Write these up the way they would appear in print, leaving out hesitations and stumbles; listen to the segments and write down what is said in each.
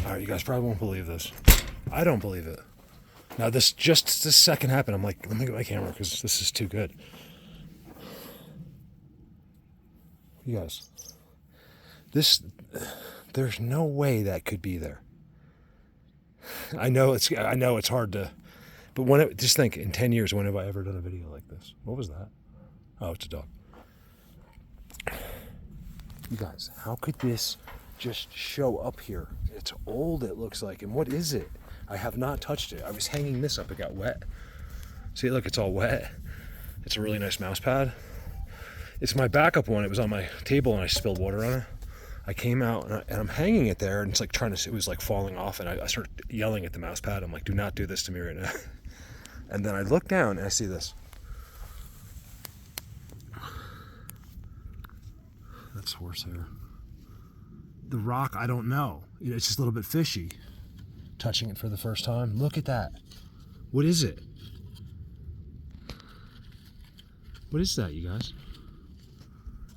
All right, you guys probably won't believe this. I don't believe it. Now, this second happened. I'm like, let me get my camera because this is too good. You guys, there's no way that could be there. I know it's hard to, but just think, in 10 years, when have I ever done a video like this? What was that? Oh, it's a dog. You guys, how could this just show up here? It's old, it looks like. And what is it? I have not touched it. I was hanging this up. It got wet. See, look, it's all wet. It's a really nice mouse pad. It's my backup one. It was on my table and I spilled water on it. I came out and I'm hanging it there and it's like it was like falling off. And I started yelling at the mouse pad. I'm like, do not do this to me right now. And then I look down and I see this. That's horsehair. The rock, I don't know. It's just a little bit fishy. Touching it for the first time. Look at that. What is it? What is that, you guys?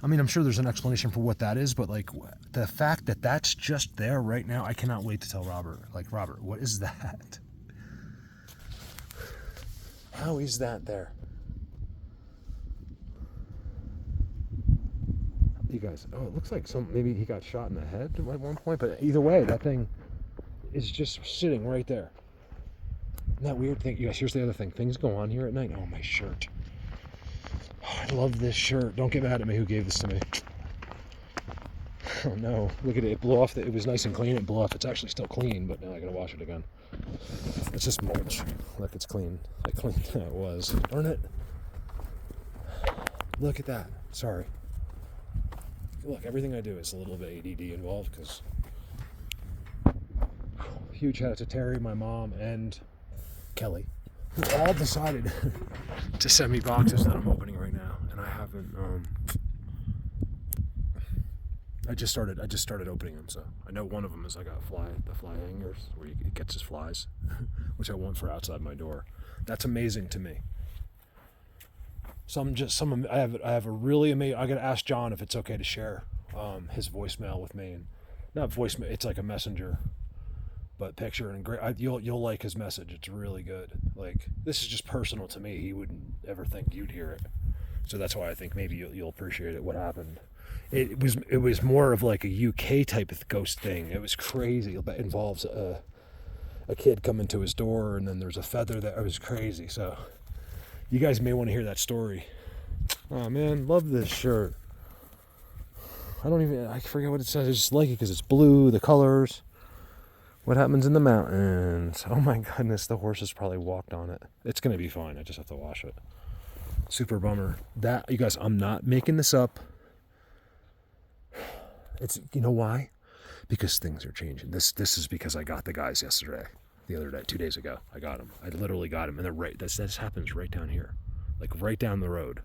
I mean, I'm sure there's an explanation for what that is, but like the fact that that's just there right now, I cannot wait to tell Robert. Like, Robert, what is that? How is that there? You guys, oh, it looks like maybe he got shot in the head at one point, but either way, that thing is just sitting right there. Isn't that weird thing? You guys, here's the other thing. Things go on here at night. Oh, my shirt. Oh, I love this shirt. Don't get mad at me who gave this to me. Oh, no. Look at it. It blew off. It was nice and clean. It blew off. It's actually still clean, but now I got to wash it again. It's just mulch. Look, it's clean. I cleaned it. It was. Darn it. Look at that. Sorry. Look, everything I do is a little bit ADD involved because huge shout out to Terry, my mom, and Kelly, who all decided to send me boxes that I'm opening right now, and I haven't. I just started opening them, so I know one of them is I got the fly hangers where it catches flies, which I want for outside my door. That's amazing to me. I have a really amazing. I gotta ask John if it's okay to share his voicemail with me, and not voicemail. It's like a messenger, but picture and great. You'll like his message. It's really good. Like, this is just personal to me. He wouldn't ever think you'd hear it, so that's why I think maybe you'll appreciate it. What happened? It was more of like a UK type of ghost thing. It was crazy. It involves a kid coming to his door, and then there's a feather that it was crazy. So. You guys may want to hear that story. Oh man, love this shirt. I forget what it says. I just like it because it's blue, the colors. What happens in the mountains? Oh my goodness, the horses probably walked on it. It's going to be fine. I just have to wash it. Super bummer. That, you guys, I'm not making this up. You know why? Because things are changing. This is because I got the guys yesterday. The other day, 2 days ago, I got him. I literally got him, and they're right. This happens right down here, like right down the road.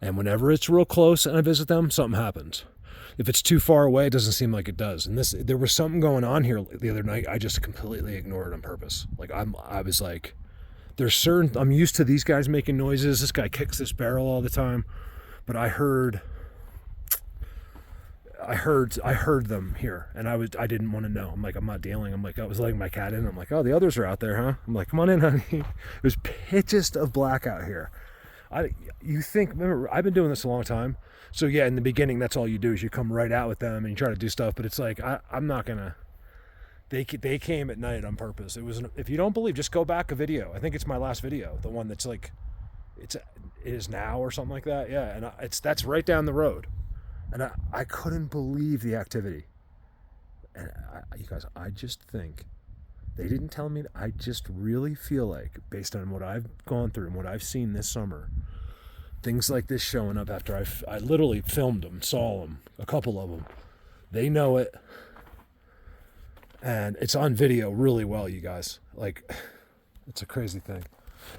And whenever it's real close and I visit them, something happens. If it's too far away, it doesn't seem like it does. And there was something going on here the other night. I just completely ignored it on purpose. Like I was like, I'm used to these guys making noises. This guy kicks this barrel all the time, but I heard them here, and I didn't want to know. I'm like, I'm not dealing. I'm like, I was letting my cat in. I'm like, oh, the others are out there, huh? I'm like, come on in, honey. It was pitchest of black out here. Remember, I've been doing this a long time. So yeah, in the beginning, that's all you do is you come right out with them and you try to do stuff. But it's like, I'm not gonna. They came at night on purpose. It was. If you don't believe, just go back a video. I think it's my last video, the one that's like, it is now or something like that. Yeah, and that's right down the road. And I couldn't believe the activity. And you guys, I just think, they didn't tell me, I just really feel like, based on what I've gone through and what I've seen this summer, things like this showing up after I literally filmed them, saw them, a couple of them. They know it. And it's on video really well, you guys. Like, it's a crazy thing.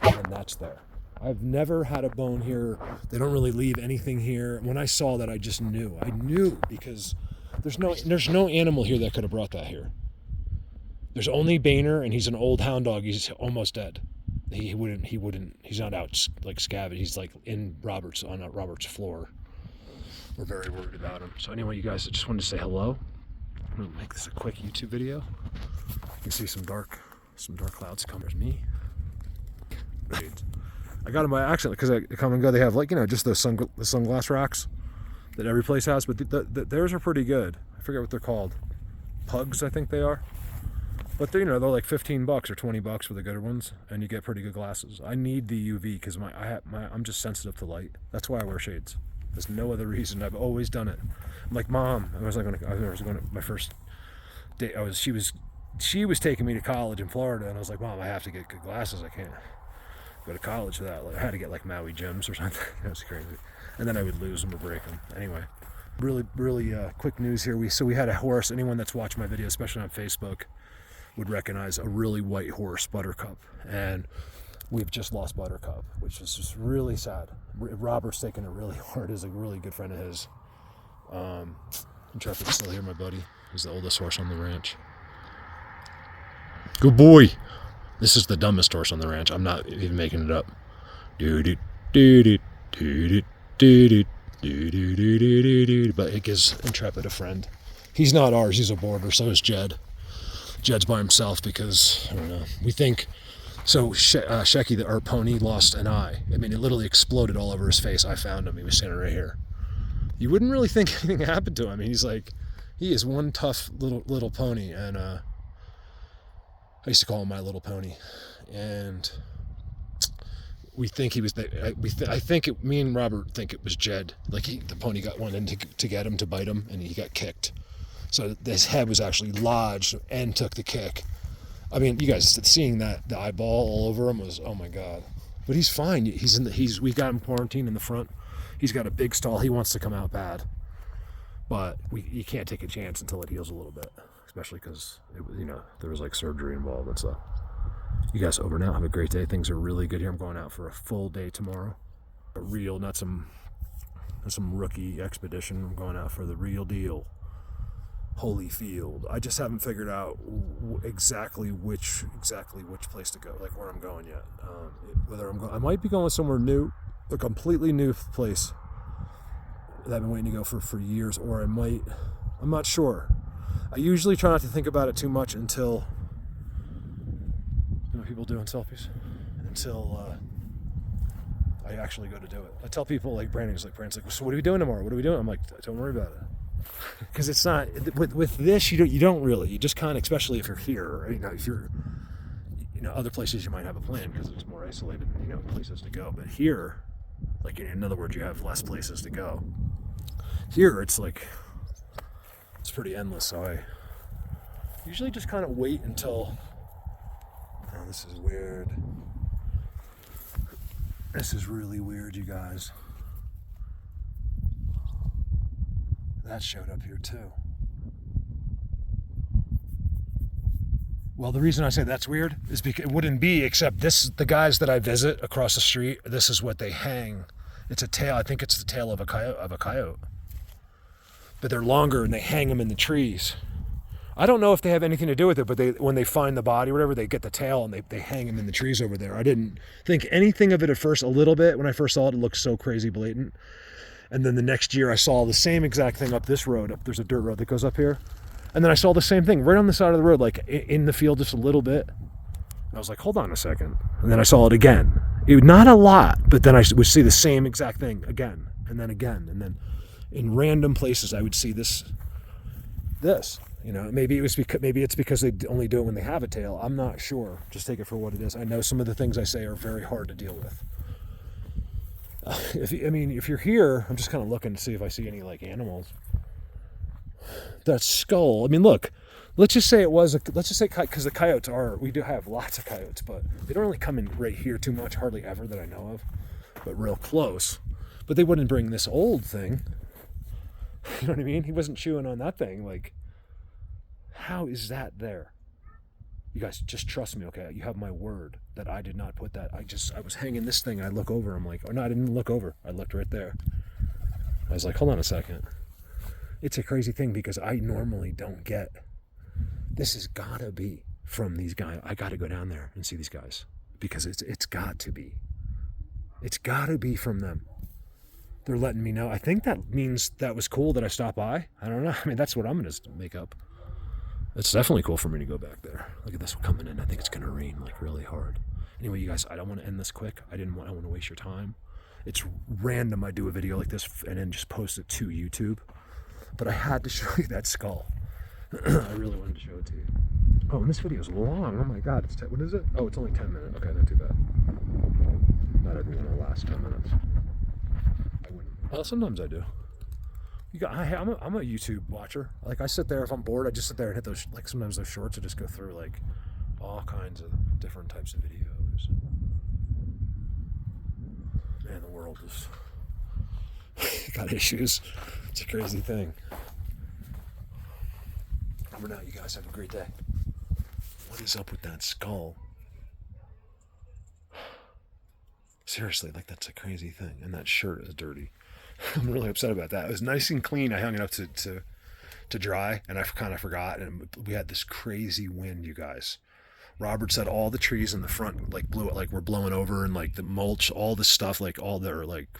And that's there. I've never had a bone here. They don't really leave anything here. When I saw that, I just knew. I knew because there's no animal here that could have brought that here. There's only Boehner, and he's an old hound dog. He's almost dead. He wouldn't. He's not out like scabbed. He's like on Robert's floor. We're very worried about him. So anyway, you guys, I just wanted to say hello. I'm gonna make this a quick YouTube video. You can see some dark clouds coming. There's me. I got them by accident because I come and go. They have like, you know, just the sunglass racks that every place has, but theirs are pretty good. I forget what they're called. Pugs, I think they are. But they're like $15 or $20 for the good ones, and you get pretty good glasses. I need the UV because I'm just sensitive to light. That's why I wear shades. There's no other reason. I've always done it. I'm like, Mom. I was going to my first date. She was taking me to college in Florida, and I was like, Mom, I have to get good glasses. I can't go to college for that. Like, I had to get like Maui gems or something. That was crazy. And then I would lose them or break them. Anyway, really quick news here. We had a horse. Anyone that's watched my video, especially on Facebook, would recognize a really white horse, Buttercup. And we've just lost Buttercup, which is just really sad. Robert's taking it really hard. He's a really good friend of his. Intrepid's still here, my buddy. He's the oldest horse on the ranch. Good boy. This is the dumbest horse on the ranch. I'm not even making it up. But it gives Intrepid a friend. He's not ours. He's a boarder. So is Jed. Jed's by himself because, I don't know. We think... So Shecky, our pony, lost an eye. I mean, it literally exploded all over his face. I found him. He was standing right here. You wouldn't really think anything happened to him. I mean, he is one tough little pony. And I used to call him My Little Pony. And we think he was... me and Robert think it was Jed. Like, the pony went in to get him, to bite him, and he got kicked. So his head was actually lodged and took the kick. I mean, you guys seeing that, the eyeball all over him was, oh my God. But he's fine. We got him quarantined in the front. He's got a big stall. He wants to come out bad. But you can't take a chance until it heals a little bit. Especially because, there was like surgery involved and stuff. You guys over now. Have a great day. Things are really good here. I'm going out for a full day tomorrow. Not some rookie expedition. I'm going out for the real deal. Holyfield. I just haven't figured out exactly which place to go, like where I'm going yet. I might be going somewhere new, a completely new place that I've been waiting to go for years, or I'm not sure. I usually try not to think about it too much until, people doing selfies, until I actually go to do it. I tell people, like Brandon's like, so what are we doing tomorrow? What are we doing? I'm like, don't worry about it. Because it's not with this, you don't really, you just kind of, especially if you're here, if you're other places you might have a plan because it's more isolated, places to go. But here, like, in other words, you have less places to go. Here it's like, it's pretty endless. So I usually just kind of wait until, oh, this is weird. This is really weird, you guys. That showed up here too. Well, the reason I say that's weird is because it wouldn't be, except the guys that I visit across the street, this is what they hang. It's a tail. I think it's the tail of a coyote. But they're longer and they hang them in the trees. I don't know if they have anything to do with it, but when they find the body or whatever, they get the tail and they hang them in the trees over there. I didn't think anything of it at first. A little bit. When I first saw it, it looked so crazy blatant. And then the next year I saw the same exact thing up this road. There's a dirt road that goes up here. And then I saw the same thing right on the side of the road, like in the field just a little bit. And I was like, hold on a second. And then I saw it again. Not a lot, but then I would see the same exact thing again. And then in random places I would see this. Maybe it's because they only do it when they have a tail. I'm not sure. Just take it for what it is. I know some of the things I say are very hard to deal with. If you're here, I'm just kind of looking to see if I see any like animals. That skull. I mean, look. Let's just say because the coyotes we do have lots of coyotes, but they don't really come in right here too much, hardly ever that I know of, but real close. But they wouldn't bring this old thing. You know what I mean? He wasn't chewing on that thing. Like, how is that there? You guys, just trust me, okay? You have my word that I did not put that. I was hanging this thing. I look over. I'm like, no, I didn't look over. I looked right there. I was like, hold on a second. It's a crazy thing because I normally don't get. This has gotta be from these guys. I gotta go down there and see these guys because it's got to be. It's gotta be from them. They're letting me know. I think that means that was cool that I stopped by. I don't know. I mean, that's what I'm gonna make up. It's definitely cool for me to go back there. Look at this one coming in. I think it's going to rain like really hard. Anyway, you guys, I don't want to end this quick. I don't want to waste your time. It's random I do a video like this and then just post it to YouTube. But I had to show you that skull. I really wanted to show it to you. Oh, and this video is long. Oh my God. What is it? Oh, it's only 10 minutes. Okay, not too bad. Not everyone will last 10 minutes. I wouldn't. Well, sometimes I do. I'm a YouTube watcher. Like, I sit there, if I'm bored, I just sit there and hit those, like, sometimes those shorts, I just go through, like, all kinds of different types of videos. Man, the world is got issues. It's a crazy thing. Over now, you guys have a great day. What is up with that skull? Seriously, like, that's a crazy thing. And that shirt is dirty. I'm really upset about that. It was nice and clean. I hung it up to dry, and I kind of forgot. And we had this crazy wind, you guys. Robert said all the trees in the front like blew, like were blowing over, and like the mulch, all the stuff, like all their like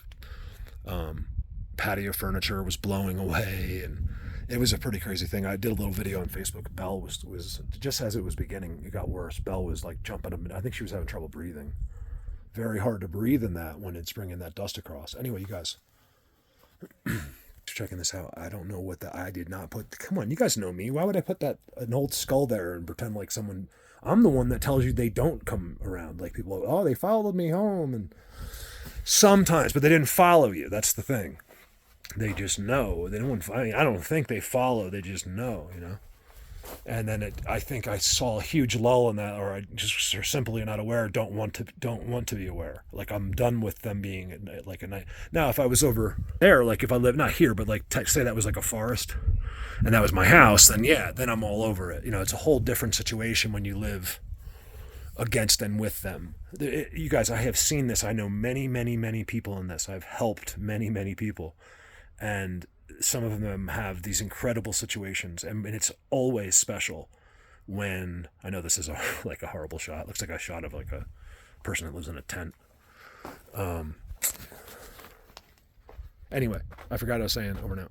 patio furniture was blowing away, and it was a pretty crazy thing. I did a little video on Facebook. Belle was just as it was beginning, it got worse. Belle was like jumping up. I think she was having trouble breathing. Very hard to breathe in that when it's bringing that dust across. Anyway, you guys. Checking this out. I don't know what I did not put. Come on, you guys know me. Why would I put an old skull there and pretend like someone? I'm the one that tells you they don't come around. Like people, oh, they followed me home, and sometimes, but they didn't follow you. That's the thing. They just know. They don't. I don't think they follow. They just know. You know. And then I think I saw a huge lull in that, or I just are simply not aware. Don't want to be aware. Like, I'm done with them being like a night. Now, if I was over there, like if I lived not here, but like say that was like a forest, and that was my house, then yeah, then I'm all over it. You know, it's a whole different situation when you live against and with them. You guys, I have seen this. I know many, many, many people in this. I've helped many, many people, and some of them have these incredible situations, and it's always special when, I know this is like a horrible shot. It looks like a shot of like a person that lives in a tent. Anyway, I forgot what I was saying. Over now.